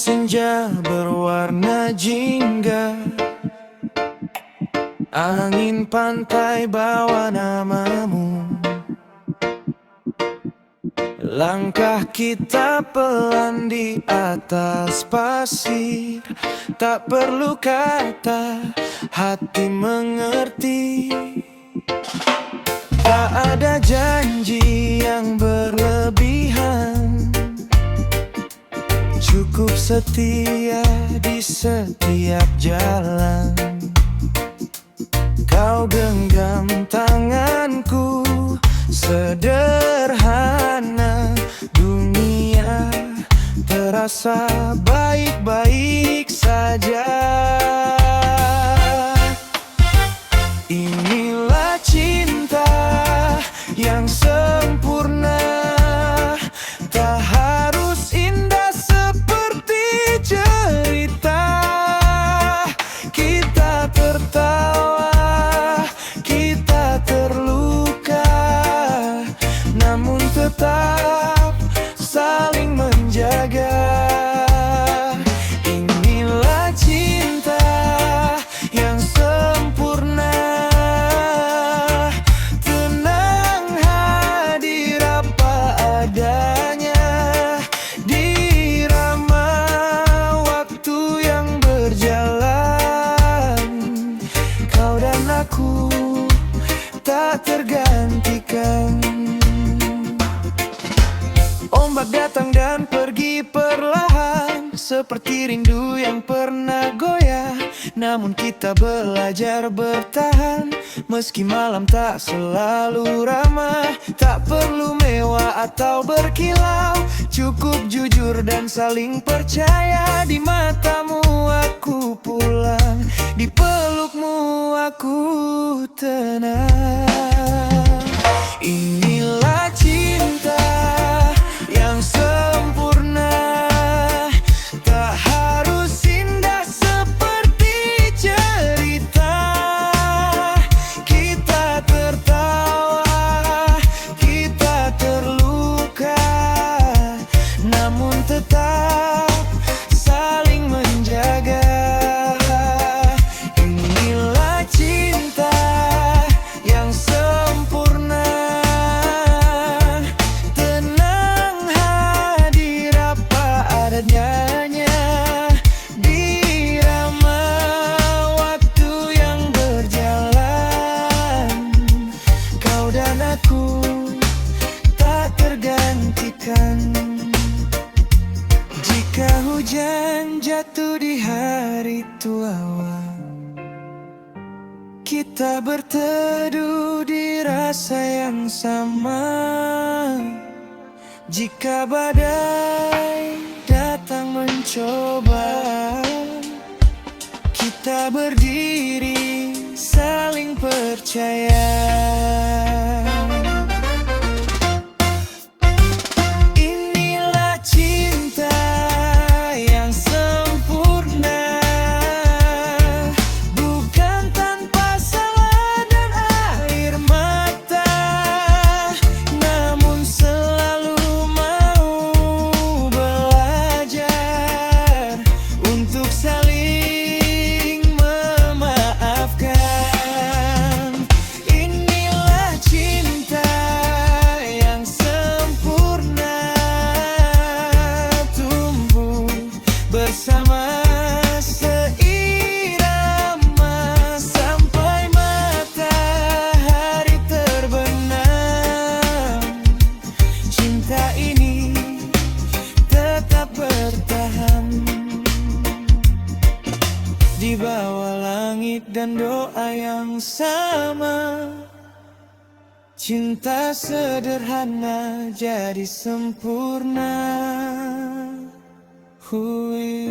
Senja berwarna jingga, angin pantai bawa namamu. Langkah kita pelan di atas pasir, tak perlu kata, hati mengerti. Tak ada janji yang berlebihan, cukup setia di setiap jalan. Kau genggam tanganku, sederhana, dunia terasa baik-baik saja. Inilah cinta yang sempurna, tak harus indah seperti cerita. Kita tertawa, kita terluka, namun tetap saling menjaga. Inilah cinta yang sempurna, tenang hadir apa adanya, dirama waktu yang berjalan. Kau dan aku tak tergantikan. Ombak datang dan pergi perlahan, seperti rindu yang pernah goyah. Namun kita belajar bertahan, meski malam tak selalu ramah. Tak perlu mewah atau berkilau, cukup jujur dan saling percaya. Di matamu aku pulang, di pelukmu aku tenang. Inilah cinta yang sempurna, tak harus indah seperti cerita. Kita tertawa, kita terluka, namun tetap saling menjaga. Inilah cinta yang sempurna, tenang hadir apa adanya, dirama waktu yang berjalan. Kau dan aku tak tergantikan. Jika hujan jatuh di hari tua, kita berteduh di rasa yang sama. Jika badai datang mencoba, kita berdiri saling percaya. Inilah cinta yang sempurna, bukan tanpa salah dan air mata, namun selalu mau belajar untuk saling memaafkan. Inilah cinta yang sempurna, tumbuh bersama seirama sampai matahari terbenam. Cinta ini tetap bertahan di bawah langit dan doa yang sama. Cinta sederhana jadi sempurna. Hui.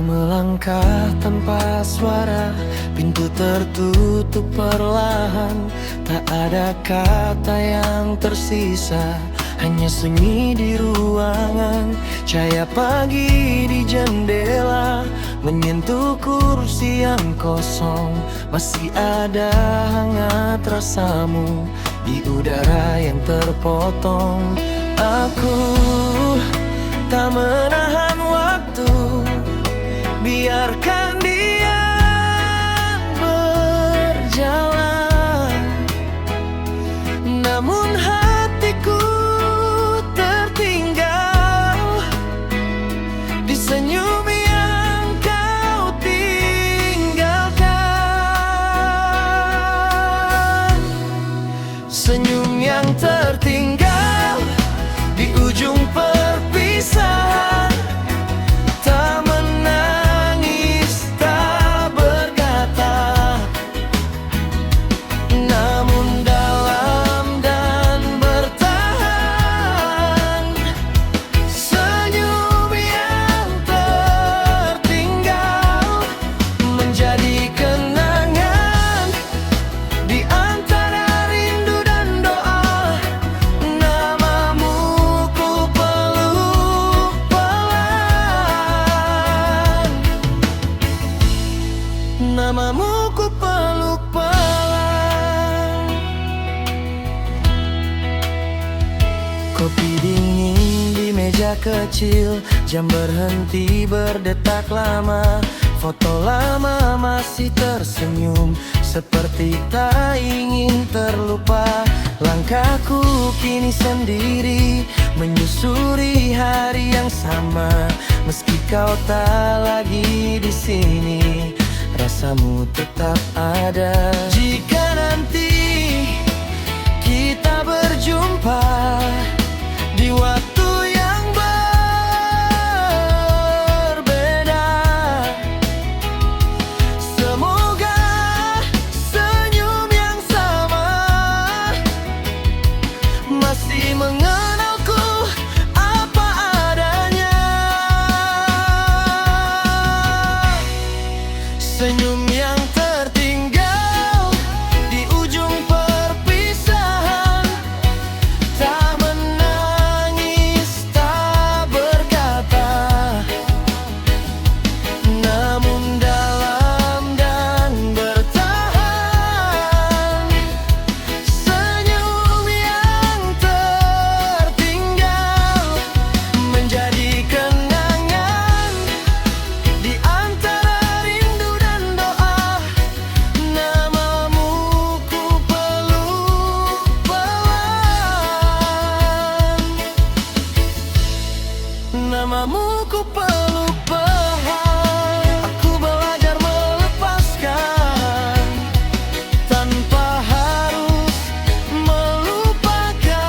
melangkah tanpa suara, pintu tertutup perlahan. Tak ada kata yang tersisa, hanya sunyi di ruangan. Cahaya pagi di jendela menyentuh kursi yang kosong. Masih ada hangat rasamu di udara yang terpotong. Aku tak menahan waktu, biarkan dia berjalan. Namun hatiku tertinggal di senyum yang kau tinggalkan. Senyum yang tertinggal di ujung perpisahan. Tak menangis, tak berkata, namun dalam dan bertahan. Senyum yang tertinggal menjadi kenangan di antara rindu dan doa. Namamu ku peluk pelan, namamu ku peluk pelan. Kopi dingin di meja kecil, jam berhenti berdetak lama. Foto lama masih tersenyum, seperti tak ingin terlupa. Langkahku kini sendiri, menyusuri hari yang sama. Meski kau tak lagi di sini, rasamu tetap ada. Jika nanti kita berjumpa di waktu yang berbeda, semoga senyum yang sama masih mengenalku apa adanya. Senyum yang tertinggal di ujung perpisahan. Tak menangis, tak berkata, namun dalam dan bertahan. Senyum yang tertinggal menjadi kenangan di antara rindu dan doa. Namamu ku peluk pelan, namamu ku peluk pelan. Aku belajar melepaskan tanpa harus melupakan,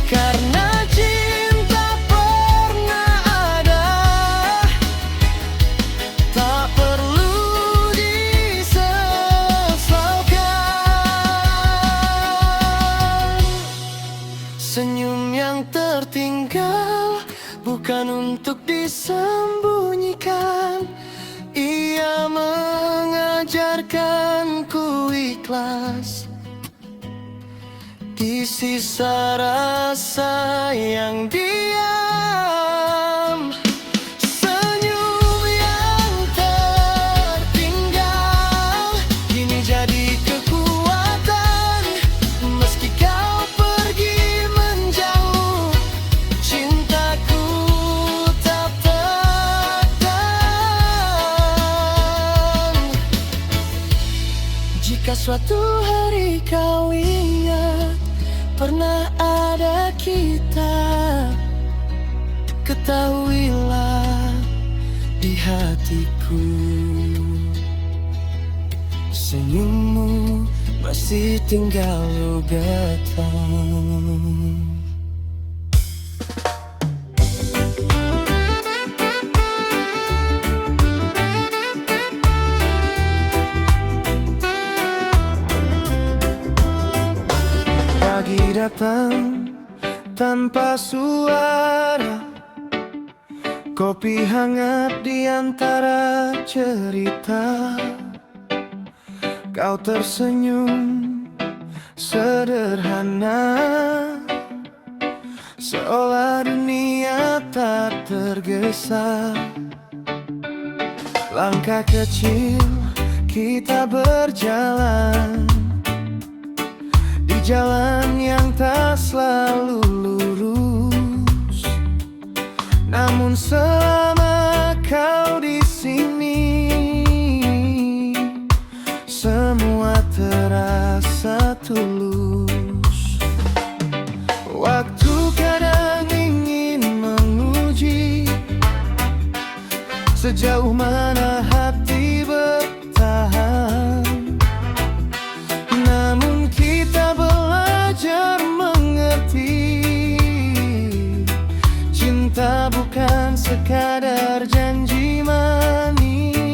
karena cinta pernah ada, tak perlu disesalkan. Senyum yang tertinggal bukan untuk disembunyikan. Ia mengajarkanku ikhlas di sisa rasa yang diam. Senyum yang tertinggal kini jadi kekuatan. Meski kau pergi menjauh, cintaku tak takkan. Jika suatu hari kau ingat pernah ada kita, ketahuilah di hatiku senyummu masih tinggal lugatan. Pagi datang tanpa suara, Kopi hangat di antara cerita, kau tersenyum sederhana, seolah dunia tak tergesa. Langkah kecil kita berjalan di jalan yang tak selalu lurus, namun selama kau di sini, semua terasa tulus. Waktu kadang ingin menguji sejauh mana hati bertahan, namun kita belajar mengerti, cinta bukan sekadar janji manis.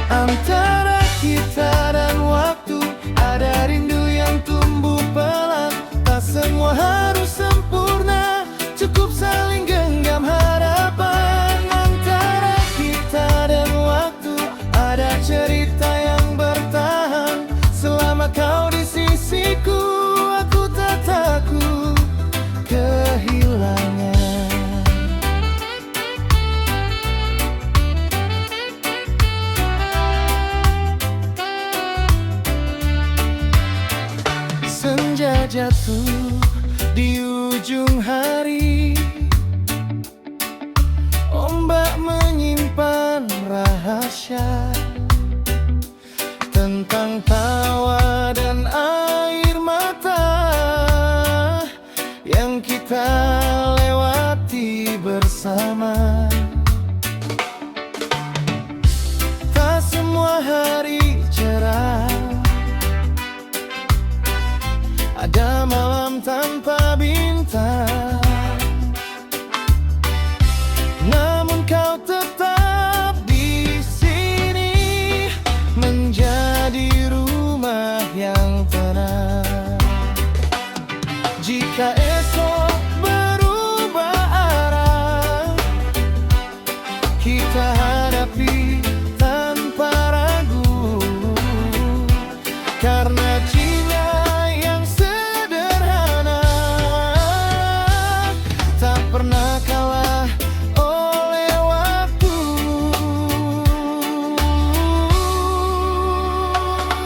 Antara kita dan waktu ada rindu yang tumbuh pelan. Tak semua harus sempurna, cukup saling genggam harapan. Antara kita dan waktu ada cerita yang bertahan. Selama kau di sisiku, aku tak takut kehilangan. Senja jatuh di ujung hari, ombak menyimpan rahasia tentang tawa dan air mata yang kita lewati bersama. Tak semua hari cerah, ada malam tanpa bintang, namun kau tetap di sini, menjadi rumah yang tenang. Jika esok berubah arah, kita hadapi tanpa ragu, karena cinta yang sederhana tak pernah kalah oleh waktu.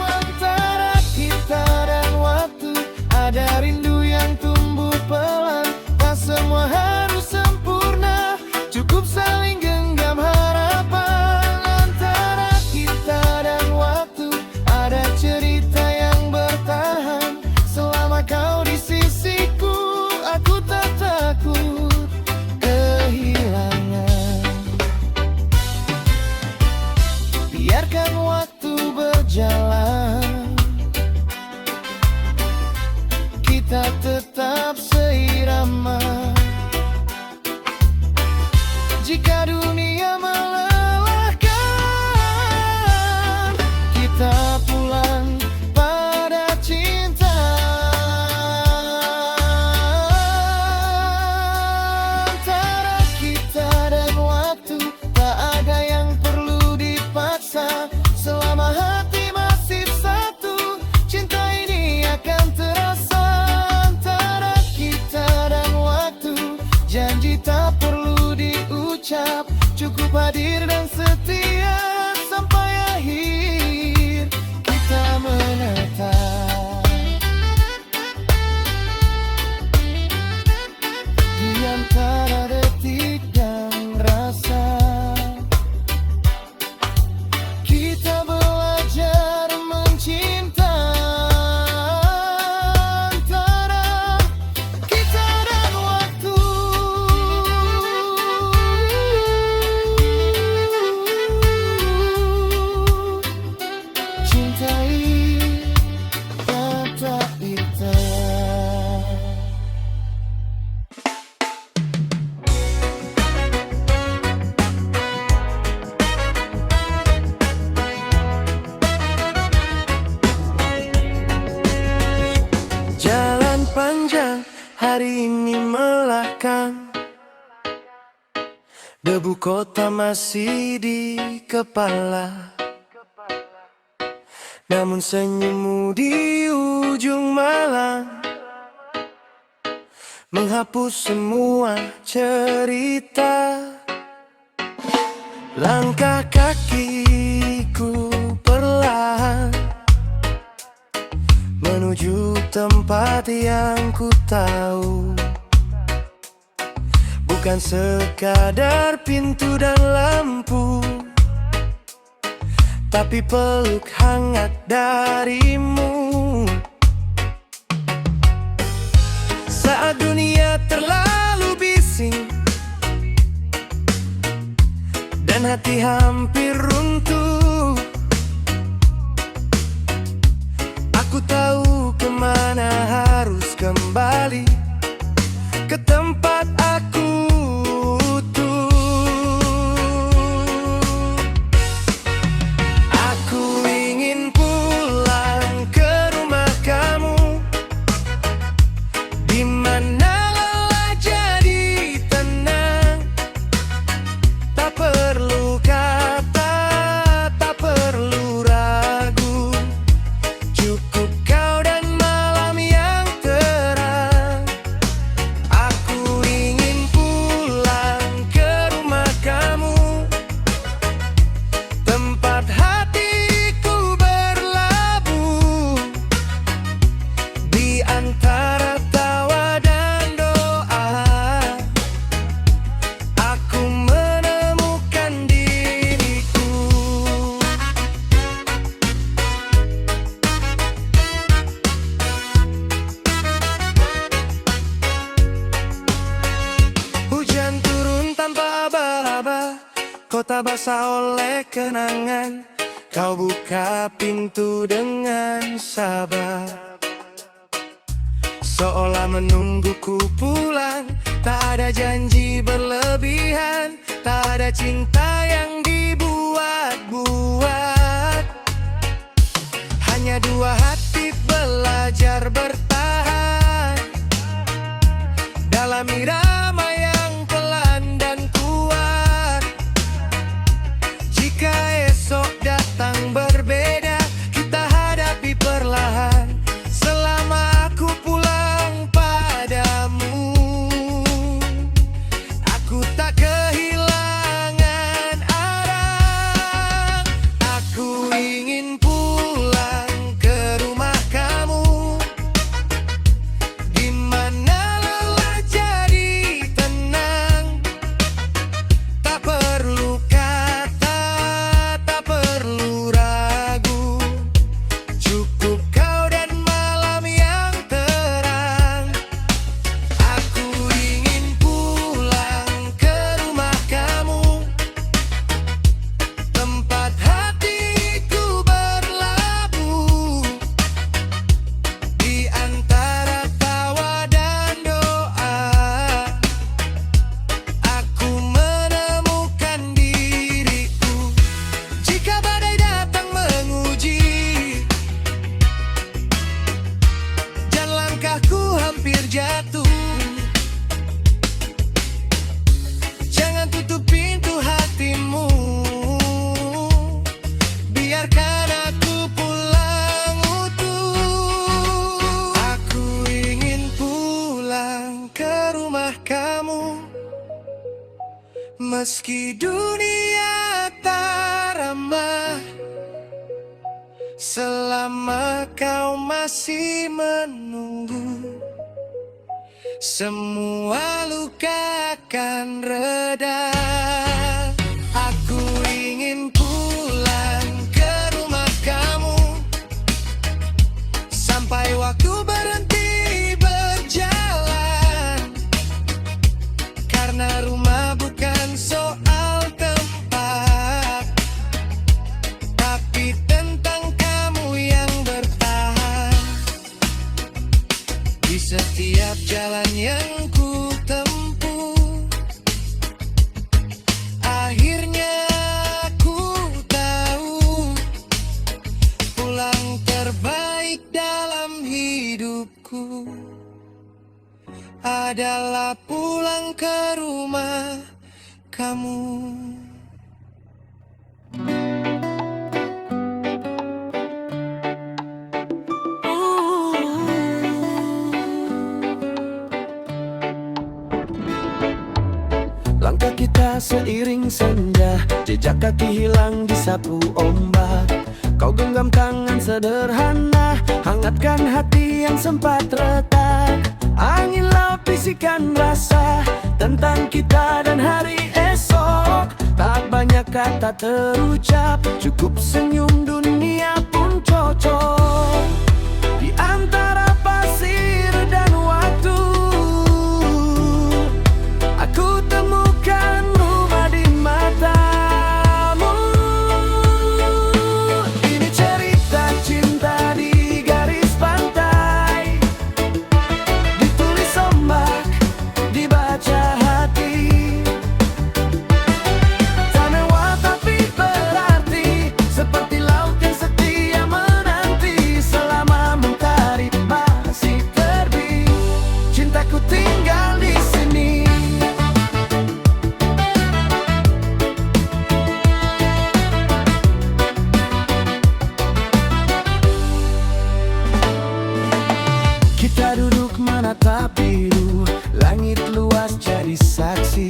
Antara kita dan waktu ada rindu yang tumbuh pelan. Tak semua harus sempurna, cukup saling genggam harapan. Antara kita dan waktu ada cerita yang bertahan. Selama kau di sisiku, aku tak takut kehilangan. Biarkan waktu berjalan, kita tetap seirama. Jika dunia melelahkan, kita pulang pada cinta. Antara kita dan waktu tak ada yang perlu dipaksa. Selama hati masih satu, cinta ini akan terasa. Antara kita dan waktu, janji tak perlu diucap, cukup hadir dan setia sampai akhir kita menetap. Di antara detik dan rasa, kita belajar mencinta. Antara kita dan waktu, cintai kata kita. Jalan panjang Hari ini melahkan, debu kota masih di kepala. Namun senyummu di ujung malam menghapus semua cerita. Langkah kakiku perlahan menuju tempat yang ku tahu, bukan sekadar pintu dan lampu, tapi peluk hangat darimu. Saat dunia terlalu bising dan hati hampir runtuh, aku tahu kemana harus kembali, ke tempat aku utuh. Aku ingin pulang ke rumah kamu, di mana lelah jadi tenang. Tak perlu kata, tak perlu ragu, cukup kau dan malam yang terang. Aku ingin pulang ke rumah kamu, tempat hatiku berlabuh, di antara tawa dan doa. Aku menemukan diriku. Hujan turun tanpa aba-aba, kota basah oleh kenangan. Kau buka pintu dengan sabar, seolah menungguku pulang. Tak ada janji berlebihan, tak ada cinta yang dibuat-buat. Hanya dua hati belajar bertahan dalam irama yang pelan dan kuat. Jika esok datang berbeda, kita hadapi perlahan. Selama aku pulang padamu, aku tak kehilangan arah. Aku ingin pulang ke rumah kamu, di mana lelah jadi tenang. Tak perlu kata, tak perlu ragu, cukup kau dan malam yang terang. Aku ingin pulang ke rumah kamu, tempat hatiku berlabuh, di antara tawa dan doa. Aku menemukan diriku. Jika badai datang menguji dan langkahku hampir jatuh, jangan tutup pintu hatimu. Biarkan aku pulang utuh. Aku ingin pulang ke rumah kamu, meski dunia tak ramah. Selama kau masih menunggu, semua luka akan reda. Aku ingin pulang ke rumah kamu, sampai waktu berhenti berjalan. Karena rumah bukan soal tempat, tapi tentang kamu yang bertahan. Di setiap jalan yang ku tempuh, akhirnya aku tahu pulang terbaik dalam hidupku adalah pulang ke rumah kamu. Langkah kita seiring senja, jejak kaki hilang disapu ombak. Kau genggam tangan sederhana, hangatkan hati yang sempat retak. Angin laut bisikan rasa tentang kita dan hari esok. Tak banyak kata terucap, cukup senyum dunia pun cocok. Di antara pasir dan waktu, aku temukan rumah di matamu. Ini cerita cinta di garis pantai, ditulis ombak, dibaca hati. Tak mewah tapi berarti, seperti laut yang setia menanti. Selama mentari masih terbit, cintaku tinggal di sini. Kita duduk menatap biru, langit luas jadi saksi.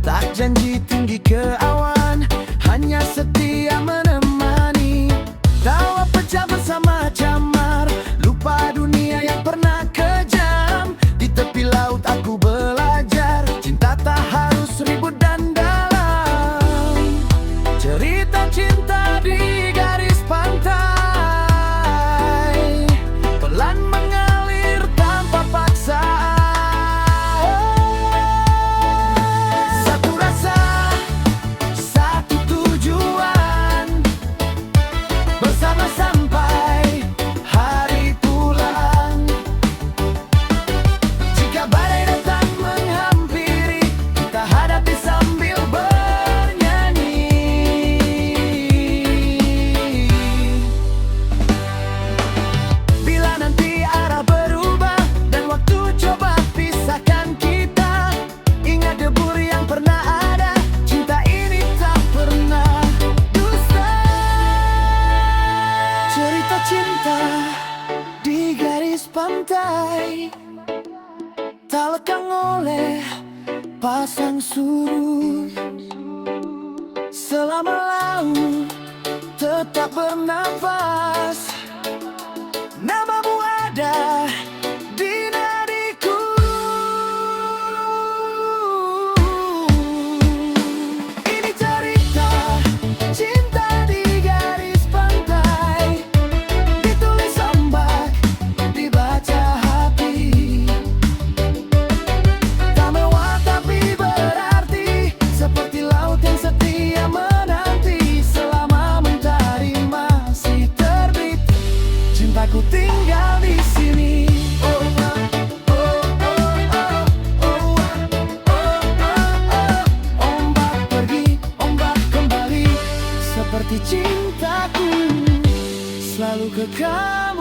Tak janji tinggi ke awan, hanya setia menemani. Tawa pecah bersama camar, lupa dunia yang pernah kejam. Di tepi laut aku belajar, cinta tak harus ribut dan dalam. Cerita cinta di garis pantai, pelan mengalir tanpa paksaan. Satu rasa, satu tujuan, bersama sampai hari pulang. Jika badai datang menghampiri, kita hadapi sambil bernyanyi. Bila nanti arah berubah dan waktu coba pisahkan kita, ingat debur yang pernah ada, cinta ini tak pernah dusta. Cerita cinta di garis pantai, tak lekang oleh pasang surut. Selama laut tetap bernafas, namamu ada di nadiku. Ini cerita cinta di garis pantai, ditulis ombak, dibaca hati. Tak mewah tapi berarti, seperti laut yang setia menanti. Selama mentari masih terbit, cintaku tinggal di sini. Oh, oh, oh, oh, oh, oh. Ombak pergi, ombak kembali, seperti cintaku selalu kekal